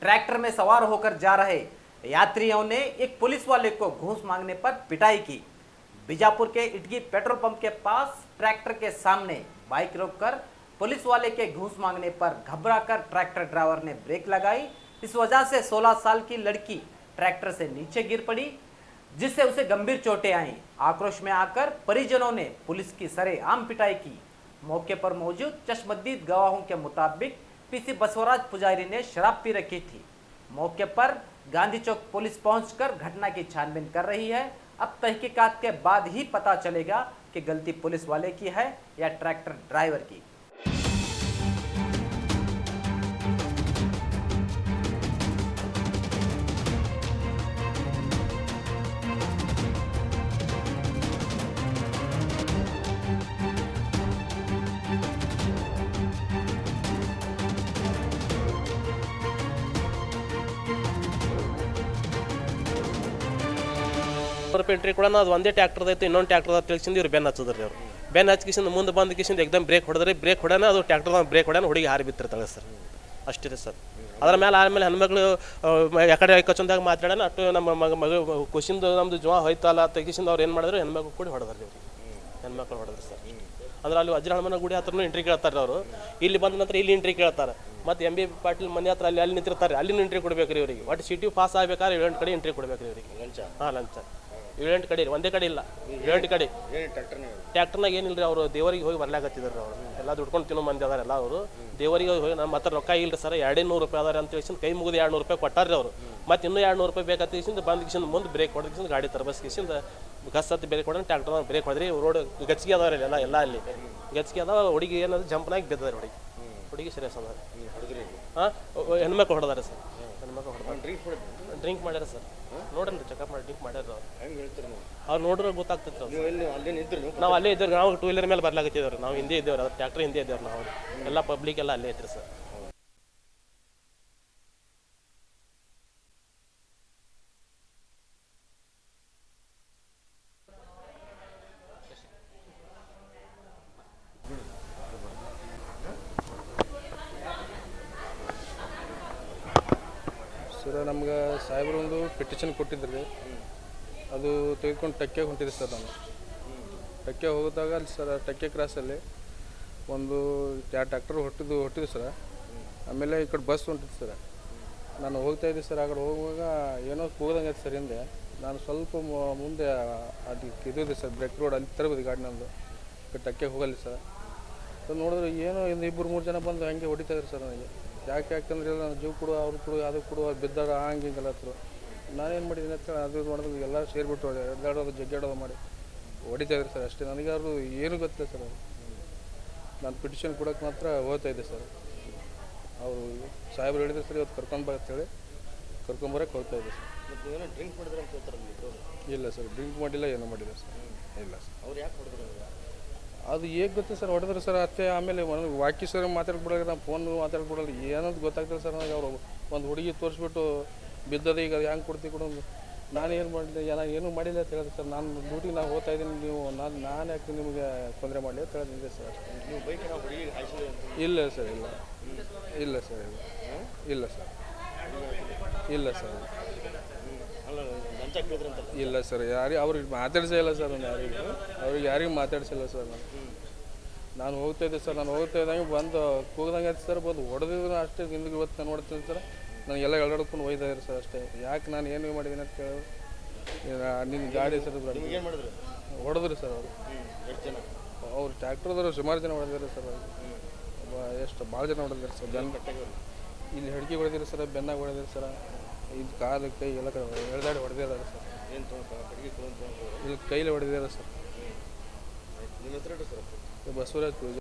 Tractor में सवार होकर जा रहे यात्रियों ने एक पुलिस वाले को घूस मांगने पर पिटाई की। बीजापुर के इटगी पेट्रोल पंप के पास ट्रैक्टर के सामने बाइक रोककर पुलिस वाले के घूस मांगने पर घबराकर ट्रैक्टर ड्राइवर ने ब्रेक लगाई। इस वजह से 16 साल की लड़की ट्रैक्टर से नीचे गिर पड़ी, जिससे उसे गंभीर चोटें आईं। आक्रोश में आकर परिजनों ने पुलिस की सरेआम पिटाई की। मौके पर मौजूद चश्मदीद गवाहों के मुताबिक पीसी बसवराज पुजारी ने शराब पी रखी थी। मौके पर गांधी चौक पुलिस पहुंचकर घटना की छानबीन कर रही है। अब तहकीकात के बाद ही पता चलेगा कि गलती पुलिस वाले की है या ट्रैक्टर ड्राइवर की। ಎಂಟ್ರಿ ಕೂಡ ಅದು ಒಂದೇ ಟ್ರ್ಯಾಕ್ಟರ್ ಐತೆ, ಇನ್ನೊಂದು ಟ್ರ್ಯಾಕ್ಟರ್ ತಿಳಿಸಿಂದ ಇವ್ರು ಬೆನ್ನು ಹಚ್ಚಿದ್ರಿ. ಅವರು ಬೆನ್ನು ಹಚ್ಚಿಸಿಂದ ಮುಂದೆ ಬಂದ ಕಿಸಿಂದ ಎಕ್ದಮ್ ಬ್ರೇಕ್ ಹೊಡೆದ್ರಿ. ಬ್ರೇಕ್ ಹೊಡೆನ ಅದು ಟ್ರ್ಯಾಕ್ಟರ್ ಬ್ರೇಕ್ ಹೊಡೆನ ಹುಡುಗಿ ಹಾರಿ ಬಿತ್ತಿರ್ತಾಳೆ ಸರ್. ಅಷ್ಟೇ ರೀ ಸರ್. ಅದರ ಮೇಲೆ ಆದಮೇಲೆ ಹೆಣ್ಮಕ್ಳು ಯಾಕಡೆ ಕಚ್ಚೊಂದಾಗ ಮಾತಾಡೋಣ ಅಷ್ಟು ನಮ್ಮ ಮಗ ಖುಷಿಂದ ನಮ್ಮದು ಜೀವ ಹೋಯ್ತಲ್ಲ ತೆಗಿಸಿಂದ ಅವ್ರು ಏನು ಮಾಡಿದ್ರು ಹೆಣ್ಮಕ್ಳು ಕೂಡ ಹೊಡೆದ್ರಿ. ಇವ್ರಿಗೆ ಹೆಣ್ಮಕ್ಳು ಹೊಡೆದ್ರಿ ಸರ್. ಅಂದ್ರೆ ಅಲ್ಲಿ ವಜ್ರಹನುಮನ ಗುಡಿ ಹತ್ರನೂ ಎಂಟ್ರಿ ಕೇಳ್ತಾರೆ ಅವರು. ಇಲ್ಲಿ ಬಂದ ನಂತರ ಇಲ್ಲಿ ಎಂಟ್ರಿ ಕೇಳ್ತಾರೆ. ಮತ್ತು ಎಂ ಬಿ ಪಾಟೀಲ್ ಮನೆ ಹತ್ರ ಅಲ್ಲಿ ನಿಂತಿರ್ತಾರೆ, ಅಲ್ಲಿನೂ ಎಂಟ್ರಿ ಕೊಡ್ಬೇಕು ರೀ ಇವರಿಗೆ. ಒಟ್ಟು ಸಿಟಿ ಪಾಸ್ ಆಗ್ಬೇಕಾದ್ರೆ 7 ಕಡೆ ಎಂಟ್ರಿ ಕೊಡ್ಬೇಕು ರೀ ಇವರಿಗೆ. ಲಂಚ ಲಂಚ 7 ಕಡೆ ಒಂದೇ ಕಡೆ ಇಲ್ಲ, 7 ಕಡೆ. ಟ್ರ್ಯಾಕ್ಟರ್ನಾಗ ಏನಿಲ್ಲ ರೀ, ಅವರು ದೇವರಿಗೆ ಹೋಗಿ ಬರ್ಲಾಕತ್ತಿದ್ರು. ಅವರು ಎಲ್ಲ ದುಡ್ಕೊಂಡು ತಿನ್ನೋ ಮಂದಿ ಅದಾರ ಎಲ್ಲ. ಅವರು ದೇವರಿಗೆ ಹೋಗಿ ನಮ್ಮ ಹತ್ರ ರೊಕ್ಕ ಇಲ್ಲರಿ ಸರ್, 200 ರೂಪಾಯಿ ಅದಾರೆ ಅಂತ ಹೇಳಿ ಕೈ ಮುಗಿದು 200 ರೂಪಾಯಿ ಕೊಟ್ಟಾರ್ರಿ ಅವರು. ಮತ್ತು ಇನ್ನೂ 200 ರೂಪಾಯಿ ಬೇಕಾದ ಕಿಸಿಂದ ಬಂದ ಕಿಸಿಂದ ಮುಂದೆ ಬ್ರೇಕ್ ಹೊಡೆದ ಕಿಸಿಂದ ಗಾಡಿ ತರಬಸ್ ಕಿಸಿಂದ ಗಸತ್ತು ಬ್ರೇಕ್ ಹೊಡೆದು ಟ್ರ್ಯಾಕ್ಟರ್ ಬ್ರೇಕ್ ಹೊಡೆದ್ರಿ. ರೋಡ್ ಗಚ್ಚಿಗೆ ಅದಾವ್ರಿ ಎಲ್ಲ ಅಲ್ಲಿ ಗಚ್ಚಿಗೆ ಅದಾವ. ಹುಡುಗಿ ಏನದು ಜಂಪ್ನಾಗಿ ಬಿದ್ದದ ಹುಡುಗಿ ಸೀರಿಯಸ್ ಅದ. ಹಾಂ, ಹೆಣ್ಮಕ್ಳು ಹೊಡೆದಾರೆ ಸರ್. ಹೆಣ್ಮಕ್ಳು ಹೊಡೆದಾರೆ, ಡ್ರಿಂಕ್ ಮಾಡ್ಯಾರ ಸರ್. ನೋಡ್ರಿ ಚೆಕಪ್ ಮಾಡಿ ಡ್ರಿಂಕ್ ಮಾಡ್ಯಾರ ಅವ್ರು ನೋಡ್ರೆ ಗೊತ್ತಾಗ್ತಿತ್ತು. ನಾವು ಅಲ್ಲೇ ಇದ್ದೇವೆ, ನಾವು 2 ವೀಲರ್ ಮೇಲೆ ಬರ್ಲಾಕತ್ತಿದ್ದೇವ್ರಿ. ನಾವು ಹಿಂದೆ ಇದ್ದೇವ್ರಿ, ಅದು ಟ್ರ್ಯಾಕ್ಟರ್ ಹಿಂದೆ ಇದ್ದೇವ್ರಿ. ನಾವು ಎಲ್ಲ ಪಬ್ಲಿಕ್ ಎಲ್ಲ ಅಲ್ಲೇ ಐತ್ರಿ ಸರ್. ಸರ್ ನಮ್ಗೆ ಸಾಹೇಬರು ಒಂದು ಪಿಟಿಷನ್ ಕೊಟ್ಟಿದ್ರಿ, ಅದು ತೆಗೆದುಕೊಂಡು ಟಕ್ಕೆ ಹೊಂಟಿದ್ದೆ ಸರ್. ನಾನು ಟಕ್ಕೆ ಹೋಗಿದಾಗ ಅಲ್ಲಿ ಸರ್ ಟಕ್ಕೆ ಕ್ರಾಸಲ್ಲಿ ಒಂದು ಟ್ರ್ಯಾಕ್ಟರ್ ಹೊಟ್ಟಿದ್ದು ಸರ್. ಆಮೇಲೆ ಈ ಕಡೆ ಬಸ್ ಹೊಂಟಿತ್ತು ಸರ್. ನಾನು ಹೋಗ್ತಾಯಿದ್ದೆ ಸರ್. ಆ ಕಡೆ ಹೋಗುವಾಗ ಏನೋ ಕೂದಂಗೆ ಸರ್ ಹಿಂದೆ. ನಾನು ಸ್ವಲ್ಪ ಮುಂದೆ ಅದು ಇದಿದೆ ಸರ್, ಬ್ರೇಕ್ ರೋಡ್ ಅಲ್ಲಿ ತರಬೋದು ಗಾಡಿ ನಂದು. ಟಕ್ಕೆ ಹೋಗಲ್ಲ ಸರ್. ಅದು ನೋಡಿದ್ರೆ ಏನೋ 2-3 ಜನ ಬಂದು ಹಂಗೆ ಹೊಡಿತಾಯಿದ್ರು ಸರ್ ನನಗೆ. ಯಾಕಂದ್ರೆ ನಾನು ಜೀವ ಕೊಡು, ಅವ್ರು ಕೊಡು, ಅದು ಕೊಡು, ಅವ್ರು ಬಿದ್ದಾಗ ಹಿಂಗೆಲ್ಲ ಹತ್ರ. ನಾನೇನು ಮಾಡಿದ್ದೀನಿ ಅಂತ ಅದು ಮಾಡಿದ್ರೆ ಎಲ್ಲರೂ ಸೇರಿಬಿಟ್ಟು ಎದ್ದಾಡೋದು ಜಗ್ಗಾಡೋದು ಮಾಡಿ ಹೊಡಿತಾಯಿದ್ರು ಸರ್. ಅಷ್ಟೇ, ನನಗೆ ಅವ್ರು ಏನೂ ಗೊತ್ತಿಲ್ಲ ಸರ್. ನಾನು ಪಿಟಿಷನ್ ಕೊಡೋಕೆ ಮಾತ್ರ ಹೋಗ್ತಾಯಿದ್ದೆ ಸರ್. ಅವರು ಸಾಹೇಬ್ರು ಹೇಳಿದ್ರು ಸರ್ ಇವತ್ತು ಕರ್ಕೊಂಬರ್ತೇಳಿ ಕರ್ಕೊಂಬರಕ್ಕೆ ಹೋಗ್ತಾಯಿದ್ದೆ ಸರ್. ಡ್ರಿಂಕ್ ಮಾಡಿದ್ರೆ ಅಂತ ಇಲ್ಲ ಸರ್, ಡ್ರಿಂಕ್ ಮಾಡಿಲ್ಲ, ಏನೂ ಮಾಡಿಲ್ಲ ಸರ್. ಇಲ್ಲ ಸರ್. ಅವ್ರು ಯಾಕೆ ಹೊಡೆದ್ರು ಅದು ಹೇಗೆ ಗೊತ್ತು ಸರ್, ಹೊಡೆದ್ರು ಸರ್. ಅಷ್ಟೇ. ಆಮೇಲೆ ವಾಕಿ ಸರ್ ಮಾತಾಡ್ಬಿಡಲ್ಲ, ನಾನು ಫೋನ್ ಮಾತಾಡ್ಬಿಡಲ್ಲ, ಏನಂತ ಗೊತ್ತಾಗ್ತದೆ ಸರ್ ನನಗೆ. ಅವರು ಒಂದು ಹುಡುಗಿ ತೋರಿಸ್ಬಿಟ್ಟು ಬಿದ್ದದ, ಈಗ ಹೆಂಗೆ ಕೊಡ್ತೀವಿ ಕೊಡೋದು. ನಾನೇನು ಮಾಡಿದೆ, ನಾನು ಏನೂ ಮಾಡಿಲ್ಲ ಅಂತ ಹೇಳಿದೆ ಸರ್. ನಾನು ಡ್ಯೂಟಿಗೆ ನಾವು ಹೋಗ್ತಾ ಇದ್ದೀನಿ, ನೀವು ನಾನು ಯಾಕೆ ನಿಮಗೆ ತೊಂದರೆ ಮಾಡಲಿ ಅಂತ ಹೇಳಿದ್ದೆ ಸರ್. ನೀವು ಬೈಕ್ ಹುಡುಗಿ ಇಲ್ಲ ಸರ್, ಇಲ್ಲ ಇಲ್ಲ ಸರ್, ಇಲ್ಲ ಸರ್, ಇಲ್ಲ ಸರ್, ಇಲ್ಲ ಸರ್. ಅವ್ರಿಗೆ ಮಾತಾಡ್ಸಿಲ್ಲ ಸರ್. ನಾನು ಯಾರಿಗೂ ಮಾತಾಡ್ಸಿಲ್ಲ ಸರ್. ನಾನು ಹೋಗ್ತಾಯಿದ್ದೆ ಸರ್. ನಾನು ಹೋಗ್ತಾ ಇದ್ದಂಗೆ ಬಂದು ಕೂಗ್ದಂಗೆ ಆಯ್ತು ಸರ್. ಬಂದು ಹೊಡೆದಿದ್ರು ಅಷ್ಟೇ. ಹಿಂದಿಗೆ ಇವತ್ತು ನಾನು ನೋಡ್ತೀನಿ ಸರ್. ನನಗೆಲ್ಲ ಎಳ್ದಾಡ್ಕೊಂಡು ಒಯ್ತಾ ಇದ್ರು ಸರ್. ಅಷ್ಟೇ. ಯಾಕೆ ನಾನು ಏನು ಮಾಡಿದ್ದೀನಿ ಅಂತ ಕೇಳಿ ನಿನ್ನ ಗಾಡಿ ಸರ್ ಹೊಡೆದ್ರು ಸರ್. ಅವ್ರು ಟ್ರ್ಯಾಕ್ಟರ್ದವರು ಸುಮಾರು ಜನ ಹೊಡೆದಿದ್ದಾರೆ ಸರ್. ಎಷ್ಟು ಭಾಳ ಜನ ಹೊಡೆದಿದ್ದಾರೆ ಸರ್. ಇಲ್ಲಿ ಹೆಡ್ಗಿ ಹೊಡೆದಿದ್ದಾರೆ ಸರ್, ಬೆನ್ನಾಗ ಹೊಡೆದಿದ್ದಾರೆ ಸರ್. ಇದು ಕಾಲು ಕೈ ಎಲ್ಲ ಎಳ್ದಾಡಿ ಹೊಡೆದಿದ್ದಾರೆ ಸರ್. ಇಲ್ಲಿ ಕೈಲಿ ಹೊಡೆದಿದ್ದಾರೆ ಸರ್. ನಿಮ್ಮ ಹೆಸರು ಸರ್? ಬಸವರಾಜ್ ಪೂಜೆ.